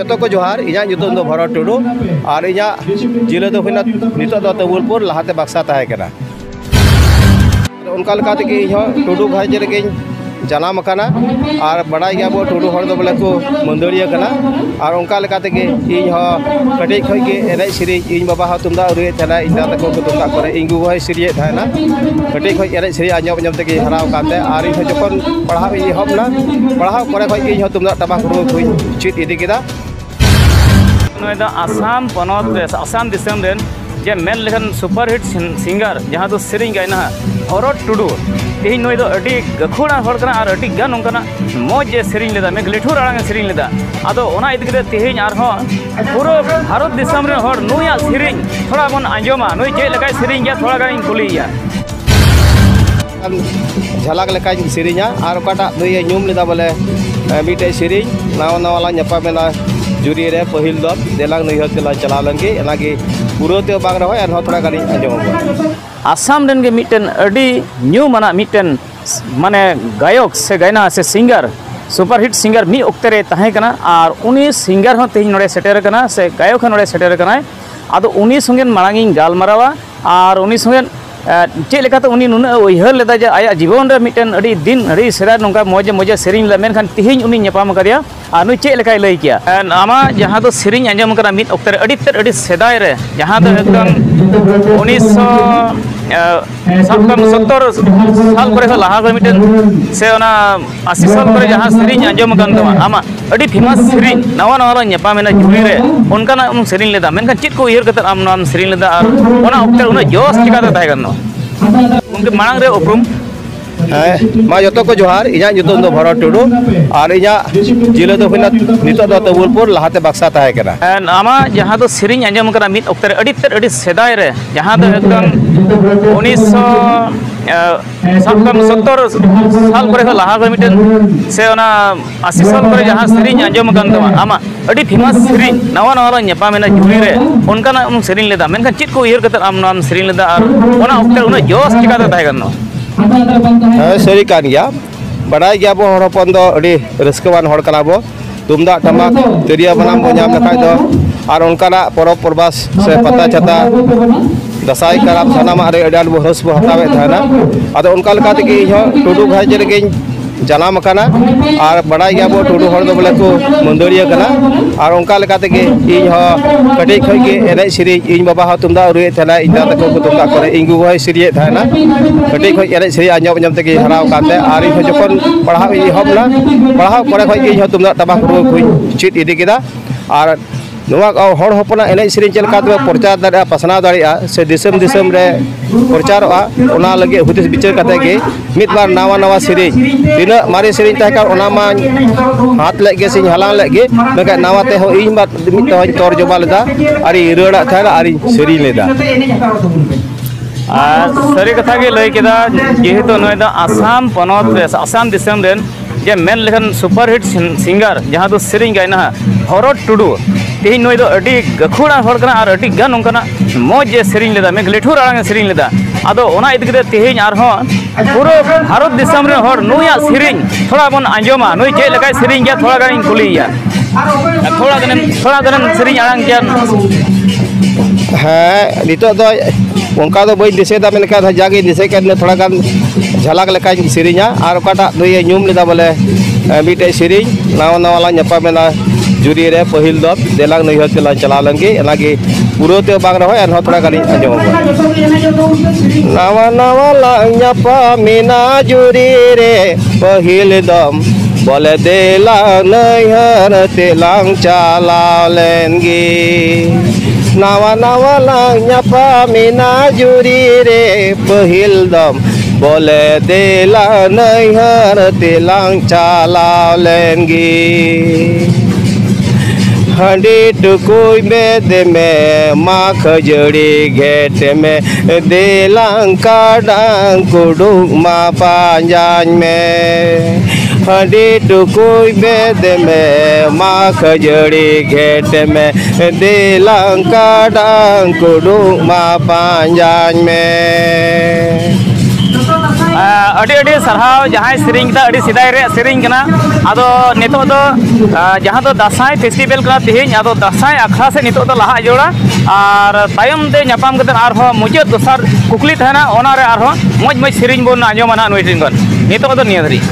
जोतो को जोहार इजा nyutum do Bharat Tudu ar inya जिले दो हुना नितो दो तबुलपुर लहाते बक्सा ताहे कना उनका लेका तके इहो टुडू घाज रेगे जानाम कना और बड़ाई गया बो टुडू हर दो बोले को मंदरिया कना और उनका लेका तके इहो कटे खय के एनै सिरि इन बाबा हा तुमदा रुए थाना इंदा तको को तुमदा करे इंगु होय सिरिए थाना कटे खय एनै सिरि आजम आजम तके हराव काते और इहो जखन पढ़ाव इ हमना पढ़ाव करे खय इहो तुमदा टमाक रो खुय चित इदि केदा नोदा आसाम पनत आसाम दिसम रेन जे मेन लेखन सुपरहिट सिंगर जहाँ दो सेरिंग गायना भरत टुडू तेहिं नोय दो अडी गखुड़ा हर कना और अडी गान उनकना मौज जे सेरिंग लेदा मे लेठुर आड़ांग सेरिंग लेदा आदो ओना इदि केते तेहिं आर हो पूरा भारत दिसम रे हर नुया सेरिंग थोड़ा बन आंजोमा नुय जे लकाय सेरिंग या थोड़ा गान कुलिया झलक लकाय सेरिंगा और ओकाटा नुय न्यूम लेदा बोले मिटे सेरिंग नावा नावा ला न्यापा मेना जुरी रे पहिल दो देलांग नैहर तेला चला लंगे एनागे पुरोते बाग रहो एन थोड़ा गानी आंजोम आसाम रेन गे मिटन अडी न्यू माना मिटन माने गायक से गायना से सिंगर सुपरहिट सिंगर मी ओक्ते रे ताहे कना और उनी सिंगर हो तेहिं नोडे सेटेर कना से गायक नोडे सेटेर कना आदो उनी संगे मांगिंग गालमारावा और उनी संगे चे लेकाते उनी नुना उयहर लेदा जे आया जीवन रे मिटन अडी दिन अडी सेरा नोंका मौजे मौजे सेरिंग ले मेनखान तिहिं उनी ᱧᱟᱯᱟᱢ ᱠᱟᱫᱮᱭᱟ और नुई चे लेकाय लई किया आमा जहाँ दो सेरिंग आंजम करा मिट ओक्ते अडी तेर अडी सेदाय रे जहाँ दो एकदम 1970 साल करे लाहा को मिटन से ओना 80 साल करे जहाँ सेरिंग आंजम कान तमा आमा अडी फेमस सेरिंग नवा नवा ᱧᱟᱯᱟᱢᱮᱱᱟ जुरी रे उनकाना उन सेरिंग लेदा मेनखान चित को उयहर कते आम नाम सेरिंग लेदा और ओना ओक्ते उना जोश चिकाते ताहे गनो उनके मांग रे उपरुम मा जोतो को जोहार इजा nyutum do Bharat Tudu और इजा जिले दो हुना नितो दो तबुलपुर लहाते बक्सा ताहे कना आमा जहाँ दो सेरिंग आंजम करा मिट ओक्ते अडी तेर अडी सेदाय रे जहाँ दो एकदम 1970 साल करे लाहा को मिटन से ओना 80 साल करे जहाँ सेरिंग आंजम कान तमा आमा अडी फेमस सेरिंग नवा नवा ᱧᱟᱯᱟᱢᱮᱱᱟ जुरी रे उनकाना उन सेरिंग लेदा मेनखान चित को उयहर कते आम नाम सेरिंग लेदा और ओना ओक्ते उना जोश चिकाते ताहे गनो सरी कान गया बड़ाई गया बो हर हपन दो अडी रस्कवान हर कना बो तुमदा टमाक तिरिया बनाम बो नाम लखाय दो और उनकाना परब परबास से पता छता दसाई कराम सानामा रे अडान बो हस बो हतावे थाना आदो उनका लका तके इहो टुडू घाज रेगे जानाम कना और बड़ाई गया बो टुडू हर दो बोले को मंदरिया कना और उनका लेका तके इहो कटे खय के एनै सिरि इन बाबा हा तुमदा रुए थाना इंदा तको को तुमदा करे इंगु होय सिरिए थाना कटे खय एनै सिरि आंजम आंजम तके हराव काते और इहो जखन पढ़ाव इ हमना पढ़ाव करे खय इहो तुमदा टमाक रो खुय चित इदि केदा और नोवा हर हपना एनै सिरि चलका तो प्रचार दाड़ा पसना दाड़ा से दिसम दिसम रे प्रचारआ ओना लगे हुदिस बिचार काते के मित बार नावा नावा सिरि तिना मारे सिरि ताहे का ओना मा हाथ लेगे सिं हलांग लेगे मेका नावा ते हो इन बार मित हो तोर जोबा लेदा आरी रड़ा थारा आरी सिरि लेदा सरी कथा के लई केदा जेहेतु नोदा आसाम पनत आसाम दिसम रेन जे मेन लेखन सुपरहिट सिंगर जहाँ दो सेरिंग गायना भरत टुडू तेहिं नोय दो अडी गखुड़ा हर कना और अडी गान उनकना मौज जे सेरिंग लेदा मे लेठुर आड़ांग सेरिंग लेदा आदो ओना इदि केते तेहिं आर हो पूरा भारत दिसम रे हर नुया सेरिंग थोड़ा बन आंजोमा नुय जे लकाय सेरिंग या थोड़ा गान कुलिया थोड़ा गान सेरिंग आड़ांग क्या है नितो दो उनका दो बई दिसे दा मेनका जागे दिसे के थोड़ा गान झलक लकाय सेरिंगा और ओकाटा नुय न्यूम लेदा बोले मिटे सेरिंग नावा नावा ला ᱧᱟᱯᱟᱢᱮᱱᱟ जुरी रे पहिल दो देलांग नैहर तेला चला लंगे एनागे पुरोते बाग रहो एन थोड़ा गानी आंजोम नावा नावा ला ᱧᱟᱯᱟᱢᱮᱱᱟ जुरी रे पहिल दम बोले देलांग नैहर तेलांग चला लेंगे नावा नावा ला ᱧᱟᱯᱟᱢᱮᱱᱟ जुरी रे पहिल दम बोले देलांग नैहर तेलांग चला लेंगे हंडी टुकुई बेद में माँ खजड़ी घेट में देलांग काडांग कुडुक मा पांजान में हंडी टुकुई बेद में माँ खजड़ी घेट में देलांग काडांग कुडुक मा पांजान में ᱟᱹᱰᱤ ᱟᱹᱰᱤ ᱥᱟᱨᱦᱟᱣ ᱡᱟᱦᱟᱸᱭ ᱥᱮᱨᱮᱧ ᱠᱮᱫᱟ ᱟᱹᱰᱤ ᱥᱮᱫᱟᱭ ᱨᱮᱭᱟᱜ ᱥᱮᱨᱮᱧ ᱠᱟᱱᱟ ᱟᱫᱚ ᱱᱤᱛᱚᱜ ᱫᱚ ᱡᱟᱦᱟᱸ ᱫᱚ ᱫᱟᱸᱥᱟᱭ ᱯᱷᱮᱥᱴᱤᱵᱮᱞ ᱠᱟᱱᱟ ᱛᱮᱦᱮᱧ ᱟᱫᱚ ᱫᱟᱸᱥᱟᱭ ᱟᱠᱷᱲᱟ ᱥᱮ ᱱᱤᱛᱚᱜ ᱫᱚ ᱞᱟᱦᱟ ᱡᱚᱲᱟ ᱟᱨ ᱛᱟᱭᱚᱢ ᱛᱮ ᱧᱟᱯᱟᱢ ᱠᱟᱛᱮ ᱟᱨᱦᱚᱸ ᱢᱩᱪᱟᱹᱫ ᱫᱚᱥᱟᱨ ᱠᱩᱠᱞᱤ ᱛᱟᱦᱮᱱᱟ ᱚᱱᱟᱨᱮ ᱟᱨᱦᱚᱸ ᱢᱚᱡᱽ ᱢᱚᱡᱽ ᱥᱮᱨᱮᱧ ᱵᱚᱱ ᱟᱸᱡᱚᱢᱟ ᱱᱩᱭ ᱴᱷᱮᱱ ᱠᱷᱚᱱ ᱱᱤᱛᱚᱜ ᱫᱚ ᱱᱤᱭᱟᱹ ᱫᱷᱟᱹᱨᱤᱡ